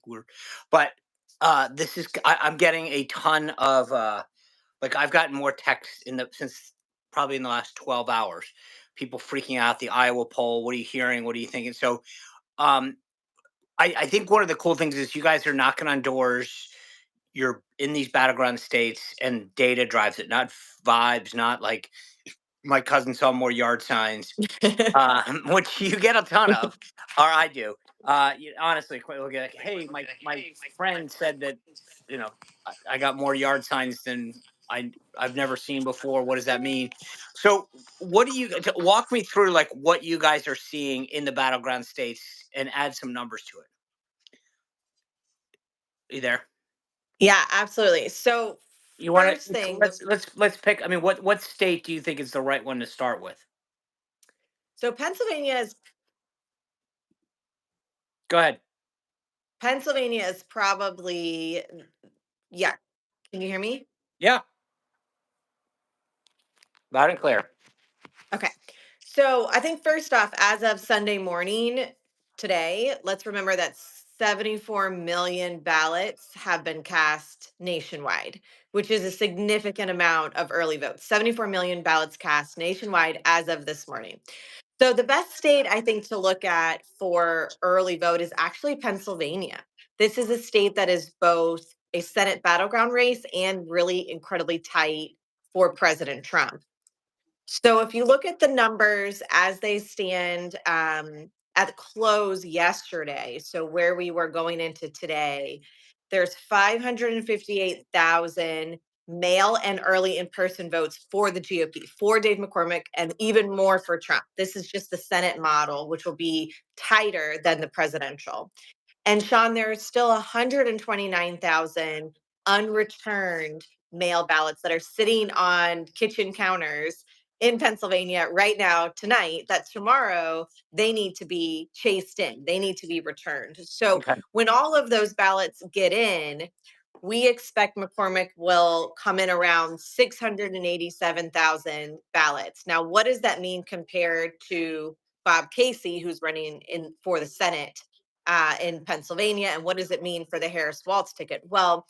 we're, but this is I'm getting a ton of like I've gotten more texts in the since probably in the last 12 hours. People freaking out the Iowa poll. What are you hearing? What are you thinking? So um, I think one of the cool things is you guys are knocking on doors. You're in these battleground states, and data drives it, not vibes, not like my cousin saw more yard signs, which you get a ton of, or I do. Honestly, quite look at like, hey, my friend said that I got more yard signs than I've never seen before. What does that mean? So, what do you walk me through like what you guys are seeing in the battleground states and add some numbers to it? You there? Yeah, absolutely. So You want first to thing, let's pick. I mean, what state do you think is the right one to start with? so Go ahead. Pennsylvania is probably, yeah. Can you hear me? Yeah, loud and clear. Okay. So I think first off, as of Sunday morning today, let's remember that 74 million ballots have been cast nationwide, which is a significant amount of early votes. 74 million ballots cast nationwide as of this morning. So the best state I think to look at for early vote is actually Pennsylvania. This is a state that is both a Senate battleground race and really incredibly tight for President Trump. So if you look at the numbers as they stand at the close yesterday, so where we were going into today, there's 558,000 mail and early in-person votes for the GOP, for Dave McCormick, and even more for Trump. This is just the Senate model, which will be tighter than the presidential. And Sean, there are still 129,000 unreturned mail ballots that are sitting on kitchen counters in Pennsylvania right now, tonight, that tomorrow they need to be chased in. They need to be returned. So Okay. when all of those ballots get in, we expect McCormick will come in around 687,000 ballots. Now, what does that mean compared to Bob Casey, who's running in for the Senate in Pennsylvania? And what does it mean for the Harris Waltz ticket? Well,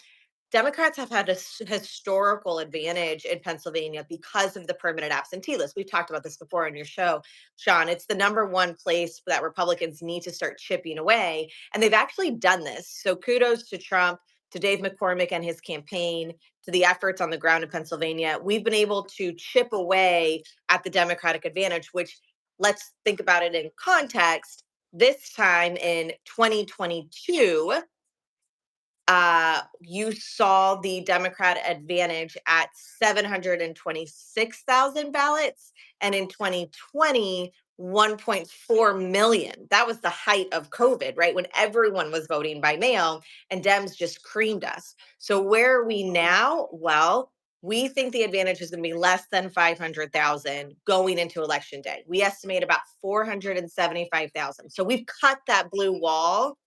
Democrats have had a historical advantage in Pennsylvania because of the permanent absentee list. We've talked about this before on your show, Sean. It's the number one place that Republicans need to start chipping away. And they've actually done this. So kudos to Trump, to Dave McCormick and his campaign, to the efforts on the ground in Pennsylvania. We've been able to chip away at the Democratic advantage, which, let's think about it in context. This time in 2022, you saw the Democrat advantage at 726,000 ballots, and in 2020, 1.4 million. That was the height of COVID, right? When everyone was voting by mail and Dems just creamed us. So, where are we now? Well, we think the advantage is going to be less than 500,000 going into election day. We estimate about 475,000. So, we've cut that blue wall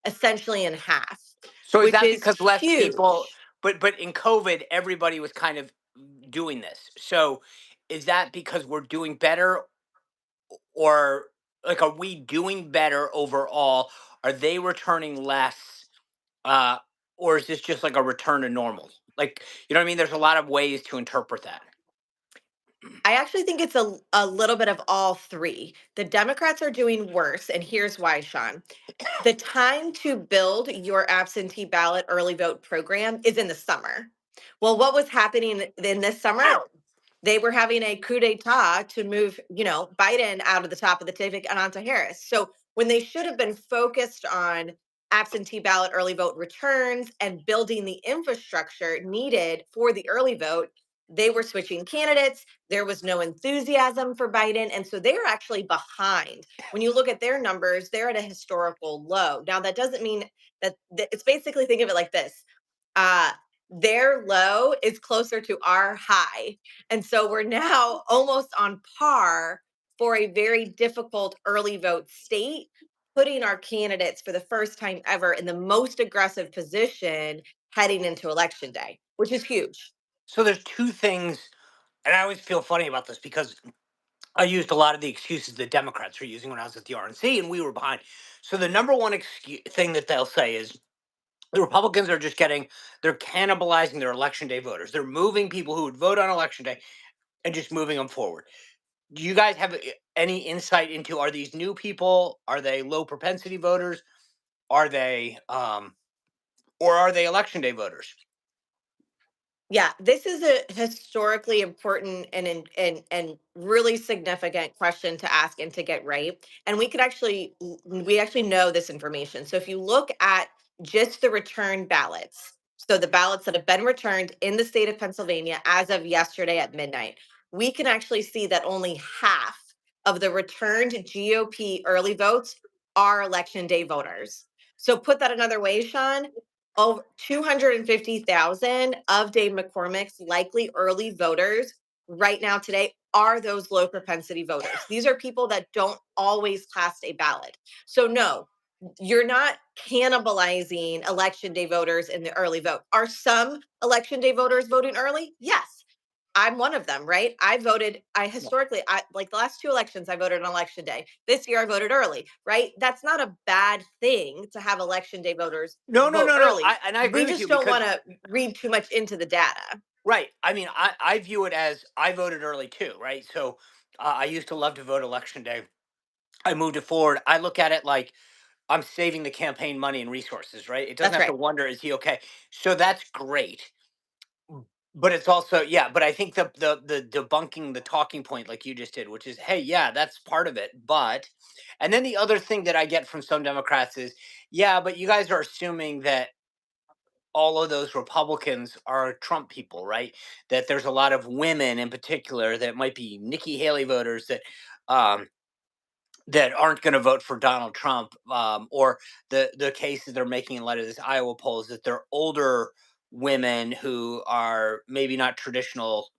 essentially in half, So is which that is because less people, huge. but in COVID, everybody was kind of doing this. So is that because we're doing better, or like are we doing better overall? Are they returning less? Uh or is this just like a return to normal? Like, you know what I mean? There's a lot of ways to interpret that. I actually think it's a little bit of all three. The Democrats are doing worse, and here's why, Sean. The time to build your absentee ballot early vote program is in the summer. Well, what was happening in this summer? They were having a coup d'etat to move, Biden out of the top of the ticket and onto Harris. So when they should have been focused on absentee ballot early vote returns and building the infrastructure needed for the early vote, they were switching candidates. There was no enthusiasm for Biden. And so they're actually behind. When you look at their numbers, they're at a historical low. Now, that doesn't mean that it's basically, think of it like this. Uh, their low is closer to our high. And so we're now almost on par for a very difficult early vote state, putting our candidates for the first time ever in the most aggressive position heading into election day, which is huge. So there's two things, and I always feel funny about this because I used a lot of the excuses the Democrats were using when I was at the RNC and we were behind. So the number one thing that they'll say is The Republicans are just getting, they're cannibalizing their election day voters. They're moving people who would vote on election day and just moving them forward. Do you guys have any insight into, are these new people? Are they low propensity voters? Are they or are they election day voters? Yeah, this is a historically important and really significant question to ask and to get right. And we actually know this information. So if you look at just the return ballots, so the ballots that have been returned in the state of Pennsylvania as of yesterday at midnight, we can actually see that only half of the returned GOP early votes are election day voters. So put that another way, Sean, over 250,000 of Dave McCormick's likely early voters right now today are those low propensity voters. These are people that don't always cast a ballot. So, no, you're not cannibalizing election day voters in the early vote. Are some election day voters voting early? Yes. I'm one of them, right? I historically, I like the last two elections, I voted on election day. This year I voted early, right? That's not a bad thing to have election day voters No, no, vote no, no. early. And I agree We with just you don't because want to read too much into the data. right. I mean, I view it as I voted early too, right? So I used to love to vote election day. I moved it forward. I look at it like I'm saving the campaign money and resources, right? It doesn't That's have to right. wonder, is he okay? So that's great. But it's also, yeah, but I think the debunking the talking point like you just did, which is, hey, yeah, that's part of it. But and then the other thing that I get from some Democrats is, yeah, but you guys are assuming that all of those Republicans are Trump people, right? That there's a lot of women in particular that might be Nikki Haley voters um that aren't going to vote for Donald Trump, or the case that they're making in light of this Iowa poll is that they're older women who are maybe not traditional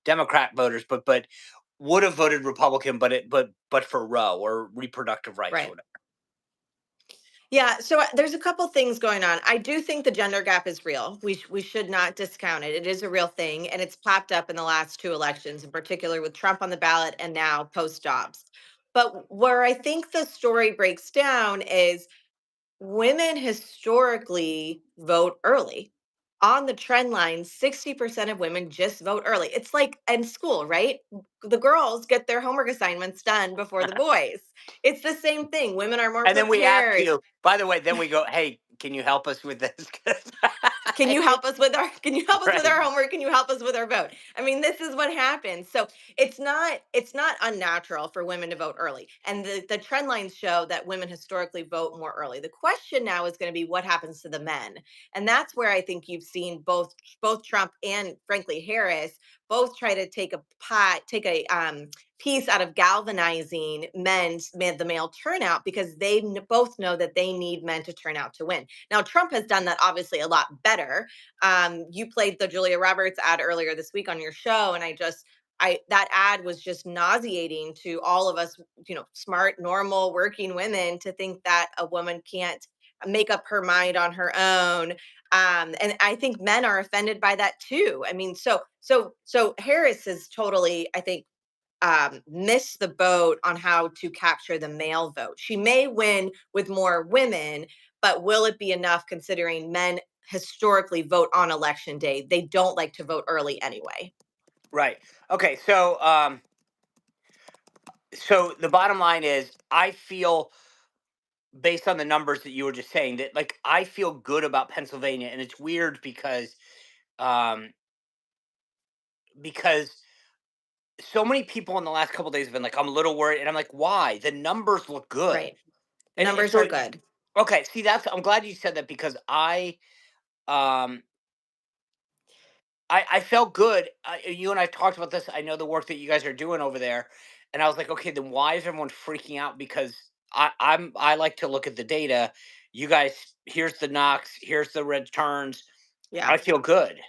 Democrat voters, but would have voted Republican, but for Roe or reproductive rights or Right. whatever. Yeah, so there's a couple things going on. I do think the gender gap is real. We should not discount it. It is a real thing, and it's popped up in the last two elections, in particular with Trump on the ballot and now post Dobbs. But where I think the story breaks down is women historically vote early. On the trend line, 60% of women just vote early. It's like in school, right? The girls get their homework assignments done before the boys. It's the same thing. Women are more And then we ask prepared. you, by the way, then we go, hey, can you help us with this? 'Cause- Can you help us with right. our homework? Can you help us with our vote? I mean, this is what happens. So it's not unnatural for women to vote early. And the trend lines show that women historically vote more early. The question now is going to be what happens to the men. And that's where I think you've seen both Trump and frankly Harris both try to take a piece out of galvanizing the male turnout because they both know that they need men to turn out to win. Now, Trump has done that obviously a lot better. You played the Julia Roberts ad earlier this week on your show, and I that ad was just nauseating to all of us, smart, normal, working women to think that a woman can't make up her mind on her own. And I think men are offended by that too. I mean, so Harris is totally, I think, missed the boat on how to capture the male vote. She may win with more women, but will it be enough considering men historically vote on election day? They don't like to vote early anyway. Right. Okay. So the bottom line is, I feel based on the numbers that you were just saying that, like, I feel good about Pennsylvania, and it's weird um because so many people in the last couple days have been like, I'm a little worried, and I'm like, why? The numbers look good. Right. The And numbers so are good. okay, see, that's, I'm glad you said that because um I felt good. You and I talked about this. I know the work that you guys are doing over there, and I was like, okay, then why is everyone freaking out? Because I like to look at the data. You guys, here's the knocks, here's the returns. Yeah. I feel good.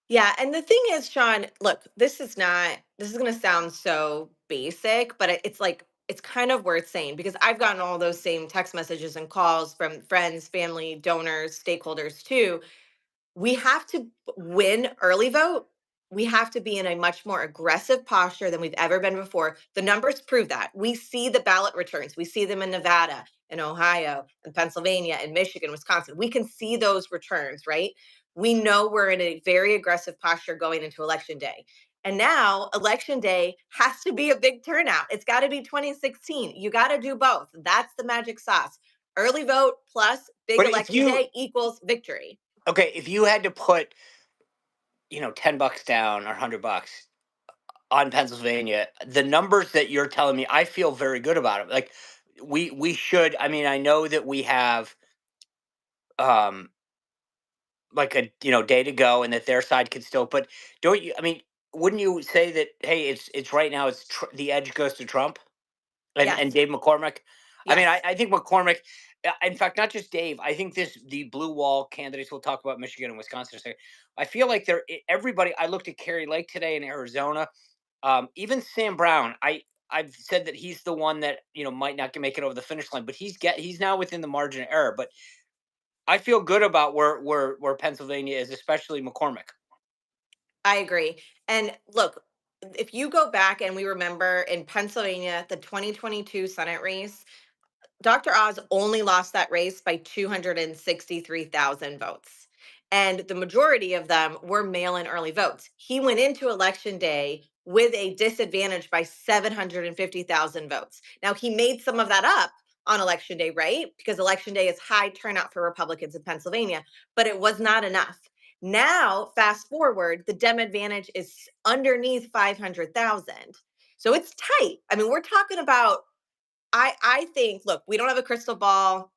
Yeah, and the thing is, Sean, look, this is going to sound so basic, but it's like it's kind of worth saying because I've gotten all those same text messages and calls from friends, family, donors, stakeholders too. We have to win early vote. we have to be in a much more aggressive posture than we've ever been before. The numbers prove that. We see the ballot returns. We see them in Nevada, in Ohio, in Pennsylvania, in Michigan, Wisconsin. We can see those returns, right? We know we're in a very aggressive posture going into election day. And now election day has to be a big turnout. It's got to be 2016. You got to do both. That's the magic sauce. Early vote plus big But if election you day equals victory. okay, if you had to put, $10 down or $100 on Pennsylvania, the numbers that you're telling me, I feel very good about it. Like we should. I mean, I know that we have um like a day to go, and that their side could still. But don't you? I mean, wouldn't you say that? Hey, it's right now. The edge goes to Trump and Yes. Dave McCormick. I mean, Yes. I think McCormick. In fact, not just Dave. I think the blue wall candidates. We'll talk about Michigan and Wisconsin in a second. I feel like everybody. I looked at Kerry Lake today in Arizona. Even Sam Brown. I've said that he's the one that might not make it over the finish line, but he's now within the margin of error. But I feel good about where Pennsylvania is, especially McCormick. I agree. And look, if you go back and we remember in Pennsylvania, the 2022 Senate race, Dr. Oz only lost that race by 263,000 votes. And the majority of them were mail in early votes. He went into election day with a disadvantage by 750,000 votes. Now, he made some of that up on election day, right? Because election day is high turnout for Republicans in Pennsylvania, but it was not enough. Now, fast forward, the Dem advantage is underneath 500,000. So it's tight. I mean, we're talking about I think, look, we don't have a crystal ball.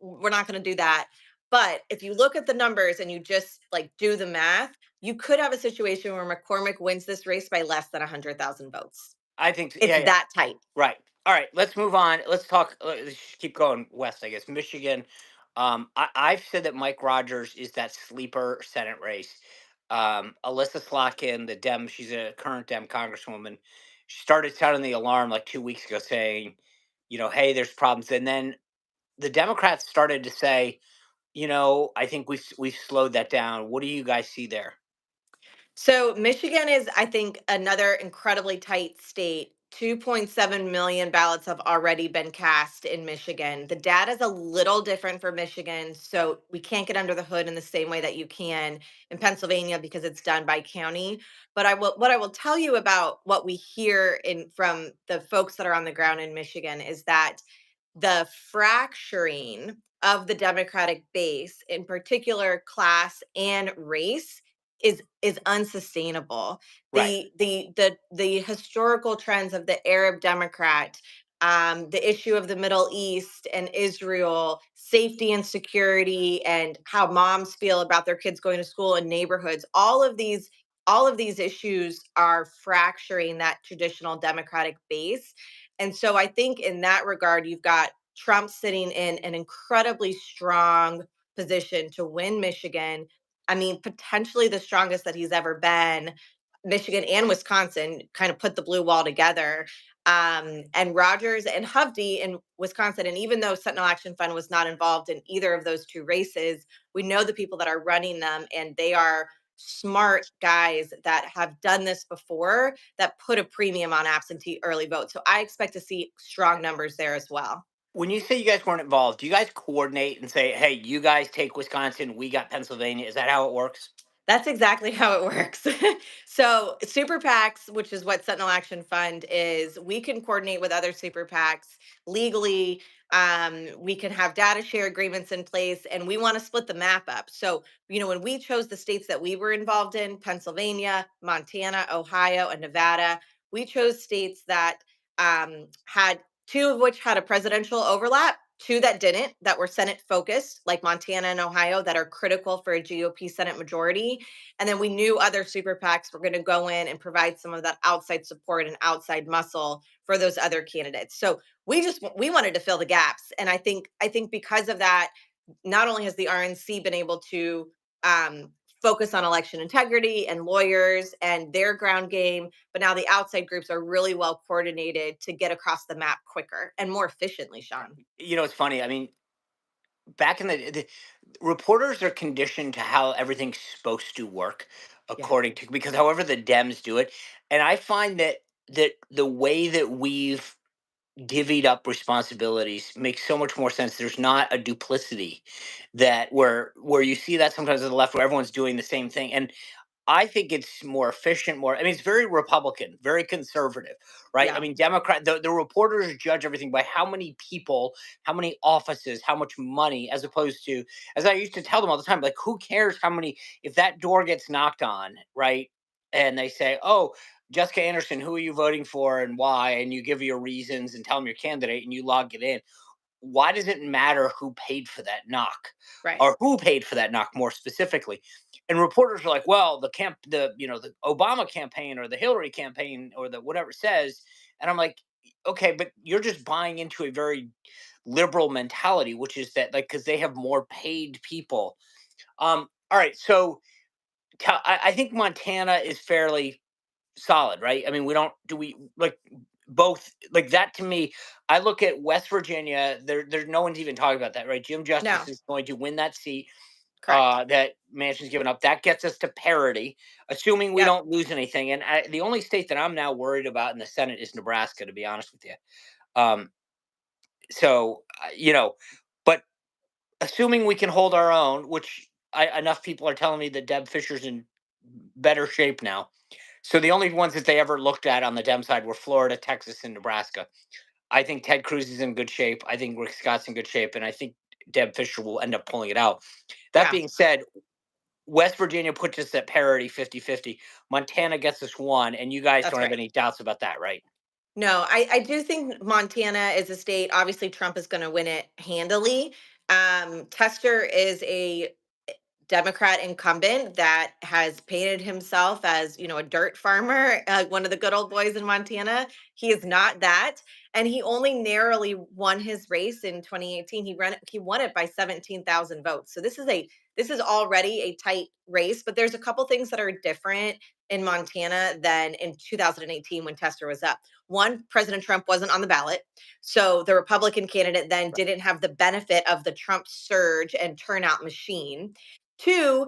We're not going to do that. But if you look at the numbers and you just like do the math, you could have a situation where McCormick wins this race by less than 100,000 votes. I think, It's yeah, yeah, that tight. right. All right, let's move on. Let's talk. Let's keep going west. I guess Michigan. I've said that Mike Rogers is that sleeper Senate race. Alyssa Slotkin, the Dem, she's a current Dem congresswoman. She started sounding the alarm like 2 weeks ago, saying, hey, there's problems, and then the Democrats started to say, I think we've slowed that down. What do you guys see there? So Michigan is, I think, another incredibly tight state. 2.7 million ballots have already been cast in Michigan. The data is a little different for Michigan, so we can't get under the hood in the same way that you can in Pennsylvania because it's done by county. But what I will tell you about what we hear in from the folks that are on the ground in Michigan is that the fracturing of the Democratic base, in particular class and race, is unsustainable. Right, The historical trends of the Arab Democrat, the issue of the Middle East and Israel, safety and security, and how moms feel about their kids going to school in neighborhoods. All of these issues are fracturing that traditional Democratic base. And so I think in that regard, you've got Trump sitting in an incredibly strong position to win Michigan. I mean, potentially the strongest that he's ever been. Michigan and Wisconsin kind of put the blue wall together. And Rogers and Hovde in Wisconsin. And even though Sentinel Action Fund was not involved in either of those two races, we know the people that are running them, and they are smart guys that have done this before that put a premium on absentee early vote. So I expect to see strong numbers there as well. when you say you guys weren't involved, do you guys coordinate and say, "Hey, you guys take Wisconsin, we got Pennsylvania"? Is that how it works? That's exactly how it works. So, super PACs, which is what Sentinel Action Fund is, we can coordinate with other super PACs legally. We can have data share agreements in place, and we want to split the map up. So, when we chose the states that we were involved in, Pennsylvania, Montana, Ohio, and Nevada, we chose states that had two of which had a presidential overlap, two that didn't, that were Senate focused, like Montana and Ohio, that are critical for a GOP Senate majority. And then we knew other super PACs were going to go in and provide some of that outside support and outside muscle for those other candidates. So we wanted to fill the gaps, and I think because of that, not only has the RNC been able to focus on election integrity and lawyers and their ground game, but now the outside groups are really well coordinated to get across the map quicker and more efficiently, Sean. It's funny. I mean, back in the reporters are conditioned to how everything's supposed to work. Yeah. according to, because however the Dems do it, and I find that the way that we've divvied up responsibilities makes so much more sense. There's not a duplicity that where you see that sometimes on the left where everyone's doing the same thing. And I think it's more efficient, more, I mean, it's very Republican, very conservative, right? I Yeah. mean, Democrat, the reporters judge everything by how many people, how many offices, how much money, as opposed to, as I used to tell them all the time, like, who cares how many, if that door gets knocked on, right? And they say, oh, Jessica Anderson, who are you voting for and why? And you give your reasons and tell them your candidate and you log it in. Why does it matter who paid for that knock, Right. or who paid for that knock more specifically? And reporters are like, well, the Obama campaign or the Hillary campaign or the whatever says. And I'm like, okay, but you're just buying into a very liberal mentality, which is that, like, because they have more paid people. All right, so I think Montana is fairly solid, right? I mean, we don't do we like both like that to me. I look at West Virginia. There's no one's even talking about that, right? Jim Justice No. is going to win that seat. Correct. That Manchin's given up. That gets us to parity, assuming we Yep. don't lose anything. And the only state that I'm now worried about in the Senate is Nebraska, to be honest with you. Um, so, but assuming we can hold our own, which enough people are telling me that Deb Fisher's in better shape now. So the only ones that they ever looked at on the Dem side were Florida, Texas, and Nebraska. I think Ted Cruz is in good shape. I think Rick Scott's in good shape, and I think Deb Fisher will end up pulling it out. That Yeah. being said, West Virginia puts us at parity 50-50. Montana gets us one, and you guys That's don't have right. any doubts about that, right? No, I do think Montana is a state. Obviously, Trump is going to win it handily. Tester is a Democrat incumbent that has painted himself as, a dirt farmer, one of the good old boys in Montana. He is not that, and he only narrowly won his race in 2018. He won it by 17,000 votes. So this is already a tight race, but there's a couple things that are different in Montana than in 2018 when Tester was up. One, President Trump wasn't on the ballot. So the Republican candidate then didn't have the benefit of the Trump surge and turnout machine. Two,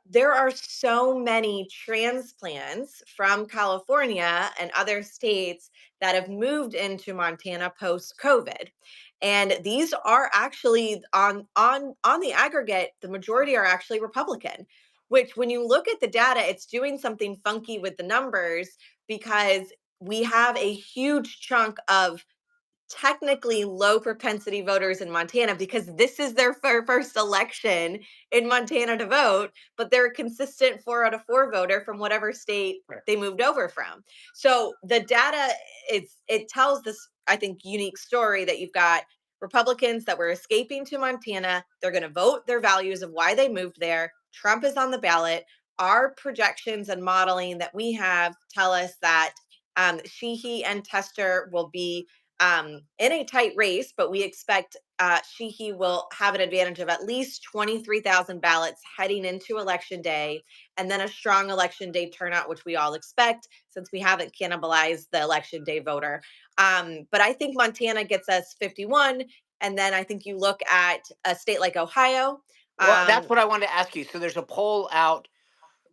there are so many transplants from California and other states that have moved into Montana post COVID. And these are actually on the aggregate, the majority are actually Republican, which when you look at the data, it's doing something funky with the numbers because we have a huge chunk of technically low propensity voters in Montana because this is their first election in Montana to vote, but they're a consistent 4 out of 4 voter from whatever state Right. they moved over from. So the data it tells this, I think, unique story that you've got Republicans that were escaping to Montana. They're going to vote their values of why they moved there. Trump is on the ballot. Our projections and modeling that we have tell us that Sheehy and Tester will be in a tight race, but we expect Sheehy will have an advantage of at least 23,000 ballots heading into Election Day, and then a strong Election Day turnout, which we all expect since we haven't cannibalized the Election Day voter. But I think Montana gets us 51, and then I think you look at a state like Ohio. Well, that's Um, what I wanted to ask you. So there's a poll out.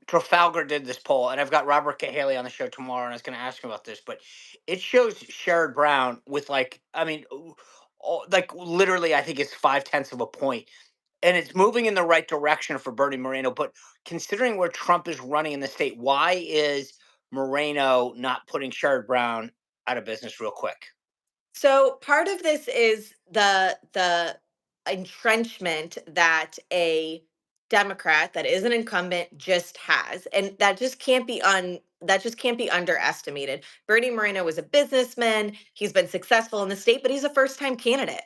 Trafalgar did this poll, and I've got Robert Cahaley on the show tomorrow, and I was going to ask him about this, but it shows Sherrod Brown with, like, I mean, like, literally, I think it's 5/10 of a point, and it's moving in the right direction for Bernie Moreno. But considering where Trump is running in the state, why is Moreno not putting Sherrod Brown out of business real quick? So part of this is the entrenchment that a Democrat that is an incumbent just has, and that just can't be underestimated. Bernie Moreno was a businessman. He's been successful in the state, but he's a first time candidate.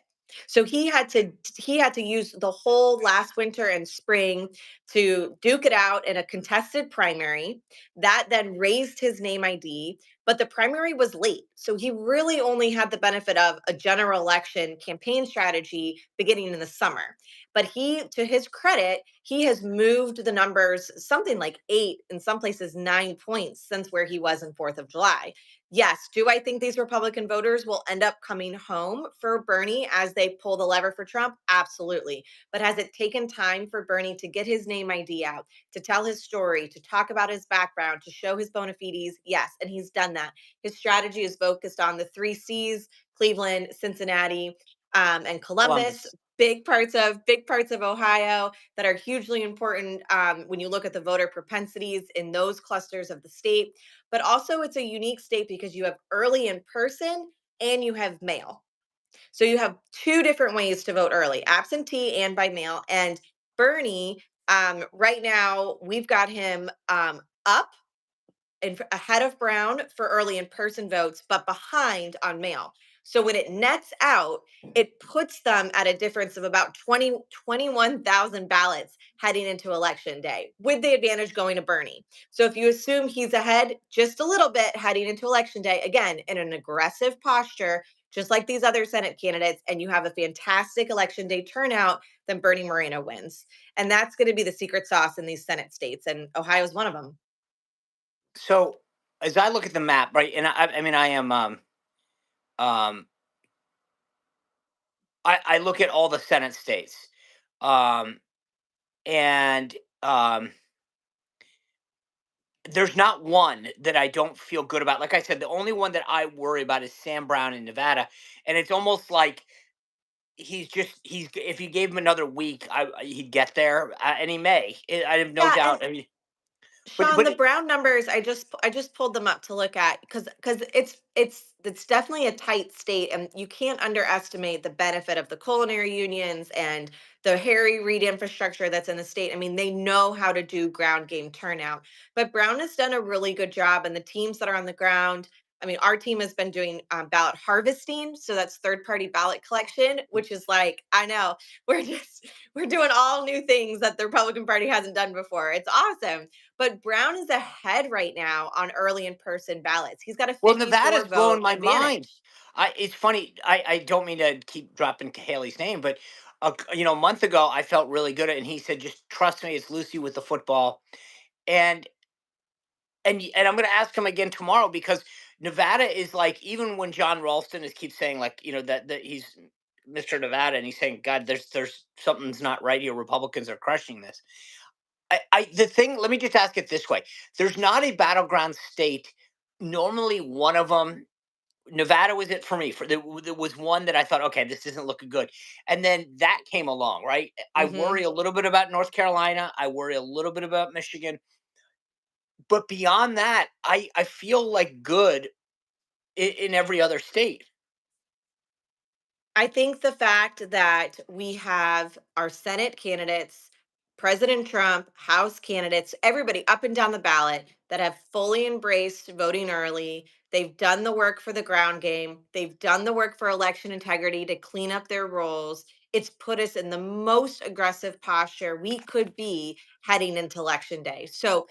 So he had to use the whole last winter and spring to duke it out in a contested primary that then raised his name ID. but the primary was late. So he really only had the benefit of a general election campaign strategy beginning in the summer. But he, to his credit, he has moved the numbers something like 8, in some places 9 points since where he was in 4th of July. Yes, do I think these Republican voters will end up coming home for Bernie as they pull the lever for Trump? Absolutely. But has it taken time for Bernie to get his name ID out, to tell his story, to talk about his background, to show his bona fides? Yes, and he's done that. His strategy is focused on the 3 C's: Cleveland, Cincinnati, and Columbus. Columbus. Big parts of Ohio that are hugely important when you look at the voter propensities in those clusters of the state. But also, it's a unique state because you have early in person and you have mail. So you have two different ways to vote early: absentee and by mail. And Bernie, right now, we've got him up ahead of Brown for early in person votes, but behind on mail. So when it nets out, it puts them at a difference of about 21,000 ballots heading into election day, with the advantage going to Bernie. So if you assume he's ahead just a little bit heading into election day, again, in an aggressive posture, just like these other Senate candidates, and you have a fantastic election day turnout, then Bernie Moreno wins. And that's going to be the secret sauce in these Senate states. And Ohio's one of them. So as I look at the map, right, and I mean, I am, um, I look at all the Senate states, um, and um, there's not one that I don't feel good about. Like I said, the only one that I worry about is Sam Brown in Nevada, and it's almost like he's if you gave him another week, he'd get there, and he may. I have no Yeah, and doubt. I mean, Sean, but the Brown numbers, I just pulled them up to look at because it's definitely a tight state, and you can't underestimate the benefit of the culinary unions and the Harry Reid infrastructure that's in the state. I mean, they know how to do ground game turnout. But Brown has done a really good job, and the teams that are on the ground. I mean, our team has been doing ballot harvesting, so that's third party ballot collection, which is like, I know, we're doing all new things that the Republican Party hasn't done before. It's awesome. But Brown is ahead right now on early in person ballots. He's got a well, 54 Nevada's blowing vote my mind. advantage. It's funny. I don't mean to keep dropping Haley's name, but a month ago I felt really good, and he said, "Just trust me, it's Lucy with the football." And and I'm going to ask him again tomorrow because Nevada is like, even when John Ralston is keeps saying, like, that he's Mr. Nevada, and he's saying, God, there's something's not right here. Republicans are crushing this. The thing. Let me just ask it this way: there's not a battleground state. Normally, one of them. Nevada was it for me. There was one that I thought, okay, this isn't looking good, and then that came along. Right. I Hmm. worry a little bit about North Carolina. I worry a little bit about Michigan, but beyond that, I feel like good in every other state. I think the fact that we have our Senate candidates, President Trump, House candidates, everybody up and down the ballot that have fully embraced voting early. They've done the work for the ground game. They've done the work for election integrity to clean up their rolls. It's put us in the most aggressive posture we could be heading into election day. So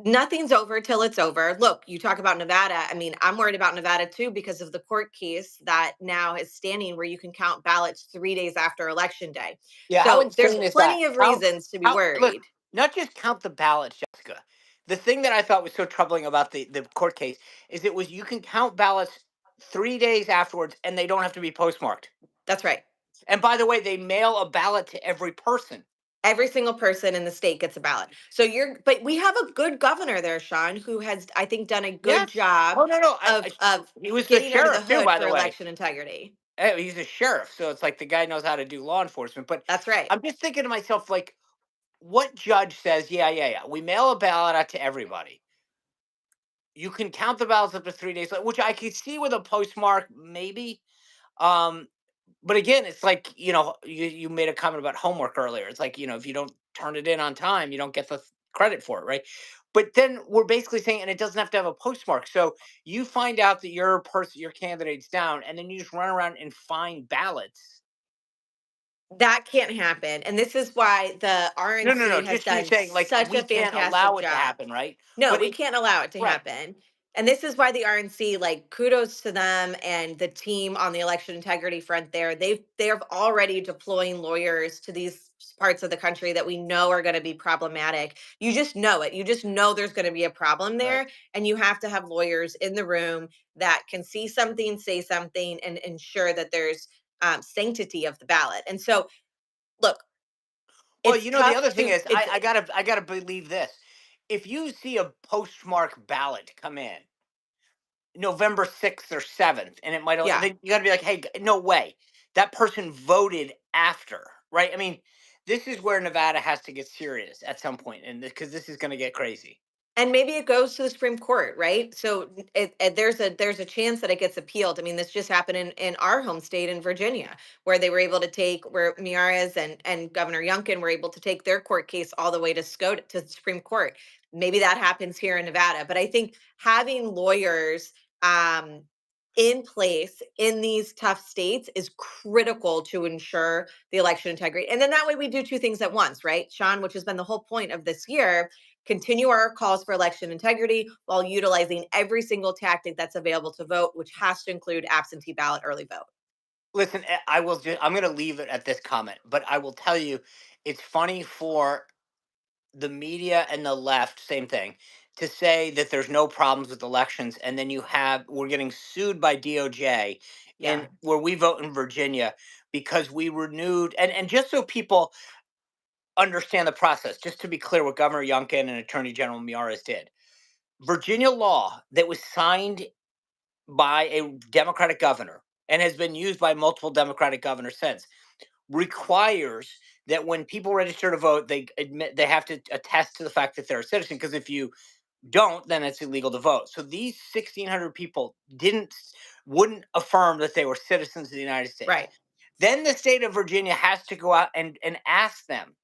nothing's over till it's over. Look, you talk about Nevada. I mean, I'm worried about Nevada too because of the court case that now is standing where you can count ballots 3 days after election day. Yeah, how So there's insane is that? plenty of How reasons to be how look, worried. not just count the ballots, Jessica. The thing that I thought was so troubling about the court case is it was you can count ballots 3 days afterwards, and they don't have to be postmarked. That's right. And by the way, they mail a ballot to every person. Every single person in the state gets a ballot. But we have a good governor there, Sean, who has, I think, done a good Yes. job Oh no. of He was the getting under the sheriff too, hood by for the way. election integrity. He's a sheriff, so it's like the guy knows how to do law enforcement. But That's right. I'm just thinking to myself, like, what judge says, yeah, we mail a ballot out to everybody. You can count the ballots up to 3 days, which I could see with a postmark, maybe. Um, but again, it's like, you made a comment about homework earlier. It's like, if you don't turn it in on time, you don't get the credit for it, right? But then we're basically saying, and it doesn't have to have a postmark. So you find out that your candidate's down, and then you just run around and find ballots. That can't happen. And this is why the No. RNC has Just you done saying, like, such we a can't fantastic allow it to job. happen, right? No, But we can't allow it to right. happen. And this is why the RNC, like, kudos to them and the team on the election integrity front there. They're already deploying lawyers to these parts of the country that we know are going to be problematic. You just know it. You just know there's going to be a problem Right. there, and you have to have lawyers in the room that can see something, say something, and ensure that there's sanctity of the ballot. And so, look, Well, it's the tough other thing to is, it's I gotta believe this. If you see a postmark ballot come in November 6th or 7th, and it might, yeah. then you gotta be like, hey, no way, that person voted after, right? I mean, this is where Nevada has to get serious at some point, and because this is gonna get crazy. And maybe it goes to the Supreme Court, right? So there's a chance that it gets appealed. I mean, this just happened in our home state in Virginia, where they were able to take where Miares and Governor Youngkin were able to take their court case all the way to to the Supreme Court. Maybe that happens here in Nevada, but I think having lawyers um, in place in these tough states is critical to ensure the election integrity. And then that way we do two things at once, right, Sean? Which has been the whole point of this year, continue our calls for election integrity while utilizing every single tactic that's available to vote, which has to include absentee ballot early vote. Listen, I will just, I'm gonna leave it at this comment, but I will tell you, it's funny for the media and the left, same thing, to say that there's no problems with elections, and then we're getting sued by DOJ Yeah. in where we vote in Virginia because we renewed, and just so people understand the process, just to be clear, what Governor Youngkin and Attorney General Miares did. Virginia law that was signed by a Democratic governor and has been used by multiple Democratic governors since requires that when people register to vote, they have to attest to the fact that they're a citizen. Because if you don't, then it's illegal to vote. So these 1,600 people wouldn't affirm that they were citizens of the United States. Right. Then the state of Virginia has to go out and ask them,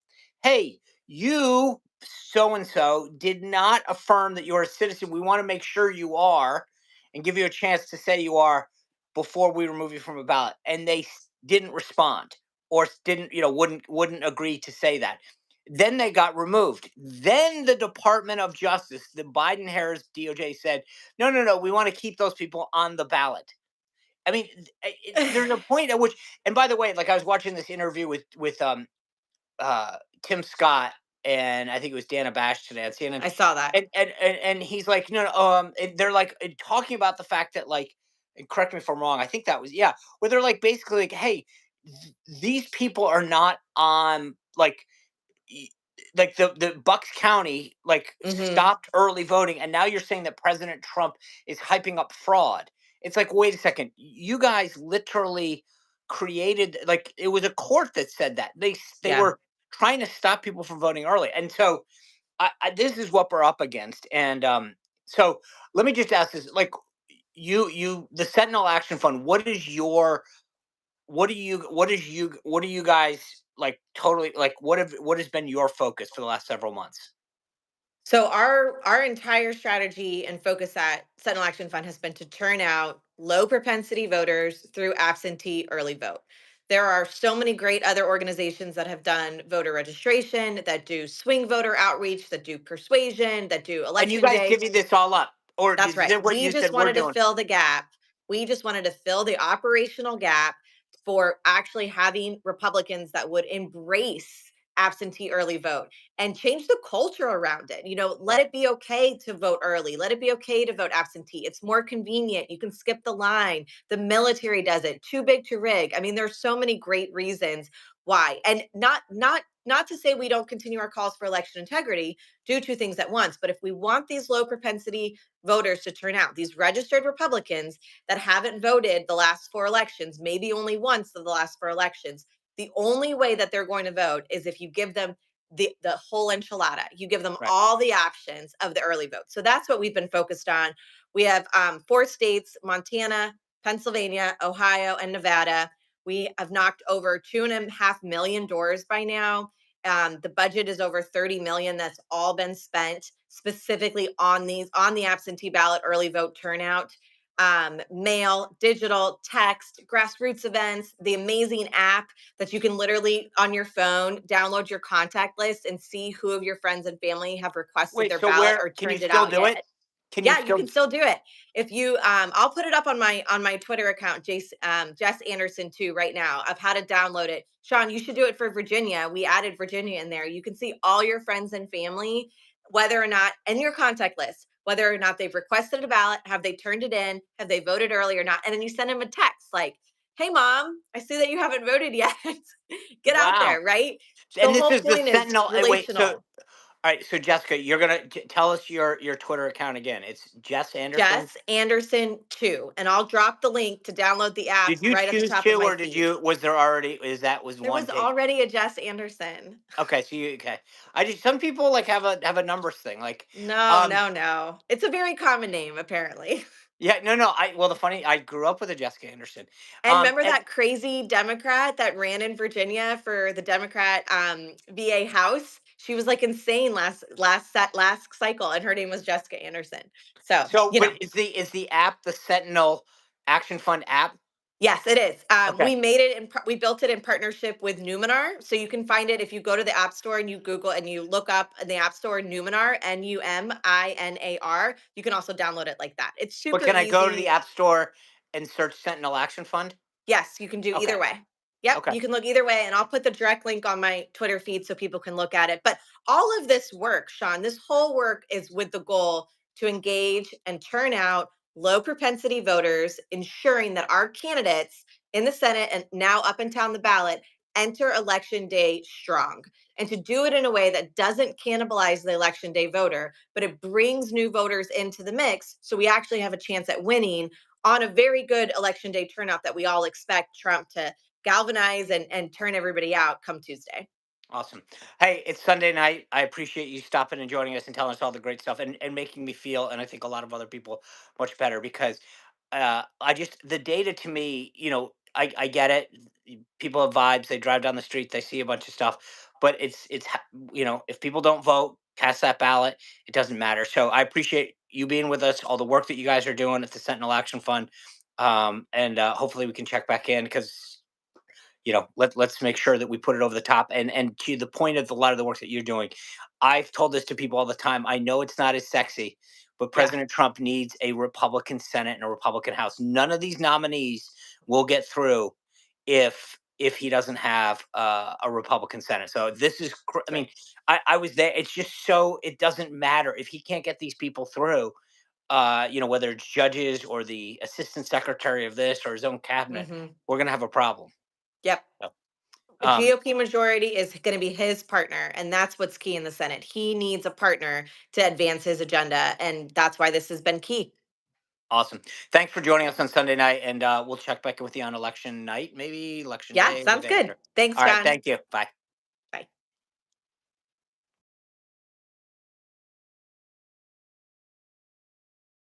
hey, you so and so did not affirm that you're a citizen. We want to make sure you are and give you a chance to say you are before we remove you from a ballot. And they didn't respond or didn't, wouldn't agree to say that. Then they got removed. Then the Department of Justice, the Biden Harris DOJ said, no, no, no, we want to keep those people on the ballot. I mean, there's a point at which, and by the way, like I was watching this interview Tim Scott and I think it was Dana Bash today on CNN, I saw that. and he's like, no, no, and they're like talking about the fact that like, and correct me if I'm wrong, I think that was, yeah, where they're like basically like, hey, these people are not on like y- the Bucks County like Hmm. stopped early voting, and now you're saying that President Trump is hyping up fraud. It's like, wait a second, you guys literally created, like, it was a court that said that they Yeah. were trying to stop people from voting early, and so this is what we're up against, and so let me just ask this, like, the Sentinel Action Fund, what are you guys like totally like what has been your focus for the last several months? So our entire strategy and focus at Sentinel Action Fund has been to turn out low propensity voters through absentee early vote. There are so many great other organizations that have done voter registration, that do swing voter outreach, that do persuasion, that do And you election guys day. divvy this all up, or That's is right. it what We you just said we're wanted to doing? fill the gap. We just wanted to fill the operational gap for actually having Republicans that would embrace absentee early vote and change the culture around it. Let Right, it be okay to vote early. Let it be okay to vote absentee. It's more convenient. You can skip the line. The military does it. Too big to rig. I mean, there's so many great reasons why. And not to say we don't continue our calls for election integrity, do two things at once. But if we want these low propensity voters to turn out, these registered Republicans that haven't voted the last four elections, maybe only once of the last four elections, the only way that they're going to vote is if you give them the whole enchilada. You give them right. all the options of the early vote. So that's what we've been focused on. We have four states: Montana, Pennsylvania, Ohio, and Nevada. We have knocked over 2.5 million doors by now. The budget is over 30 million. That's all been spent specifically on the absentee ballot early vote turnout. Mail, digital, text, grassroots events, the amazing app that you can literally on your phone download your contact list and see who of your friends and family have requested Wait, their so ballot where or can you turned it still out do it? yet. Can you Yeah, you still? can still do it. If you I'll put it up on my Twitter account, Jess Anderson too, right now, of how to download it. Sean, you should do it for Virginia. We added Virginia in there. You can see all your friends and family, whether or not, and your contact list, whether or not they've requested a ballot, have they turned it in, have they voted early or not, and then you send them a text like, "Hey mom, I see that you haven't voted yet. Get out Wow. there," right? The And this whole is the point is Sentinel. Wait, so relational. all right, so Jessica, you're gonna tell us your Twitter account again. It's Jess Anderson. Jess Anderson 2. And I'll drop the link to download the apps Did you right at the choose top of to, my or did feed. you? Was there already? Is that was There one was take? already a Jess Anderson. Okay, so you okay? I just some people like have a numbers thing. Like, No, um, no, no. It's a very common name, apparently. yeah, no. The funny, I grew up with a Jessica Anderson. And remember And that crazy Democrat that ran in Virginia for the Democrat VA House? She was like insane last cycle, and her name was Jessica Anderson. So so, you but know, is the app the Sentinel Action Fund app? yes, it is. Okay, We built it in partnership with Numinar, so you can find it if you go to the App Store and you Google and you look up in the App Store Numinar, Numinar. You can also download it like that. It's but super can I go to the easy. App Store and search Sentinel Action Fund? Yes, you can do Okay, either way. Yep, okay, you can look either way, and I'll put the direct link on my Twitter feed so people can look at it. But all of this work, Sean, this whole work is with the goal to engage and turn out low propensity voters, ensuring that our candidates in the Senate and now up and down the ballot enter election day strong. And to do it in a way that doesn't cannibalize the election day voter, but it brings new voters into the mix so we actually have a chance at winning on a very good election day turnout that we all expect Trump to galvanize and turn everybody out come Tuesday. awesome. Hey, it's Sunday night. I appreciate you stopping and joining us and telling us all the great stuff and making me feel, and I think a lot of other people, much better because I just the data to me, I get it. People have vibes. They drive down the street, they see a bunch of stuff, but if people don't vote, cast that ballot, it doesn't matter. So I appreciate you being with us, all the work that you guys are doing at the Sentinel Action Fund, and hopefully we can check back in because let's make sure that we put it over the top. And to the point of a lot of the work that you're doing, I've told this to people all the time. I know it's not as sexy, but Yeah. President Trump needs a Republican Senate and a Republican House. None of these nominees will get through if he doesn't have a Republican Senate. So this is I That's mean, right. I was there. It's just so it doesn't matter if he can't get these people through. Whether it's judges or the assistant secretary of this or his own cabinet, Hmm. we're gonna have a problem. Yep. So, A um, GOP majority is going to be his partner, and that's what's key in the Senate. He needs a partner to advance his agenda, and that's why this has been key. awesome. Thanks for joining us on Sunday night, and we'll check back in with you on election night, maybe election Yeah, day, the sounds day good. after. Thanks, All right. John. Thank you. Bye.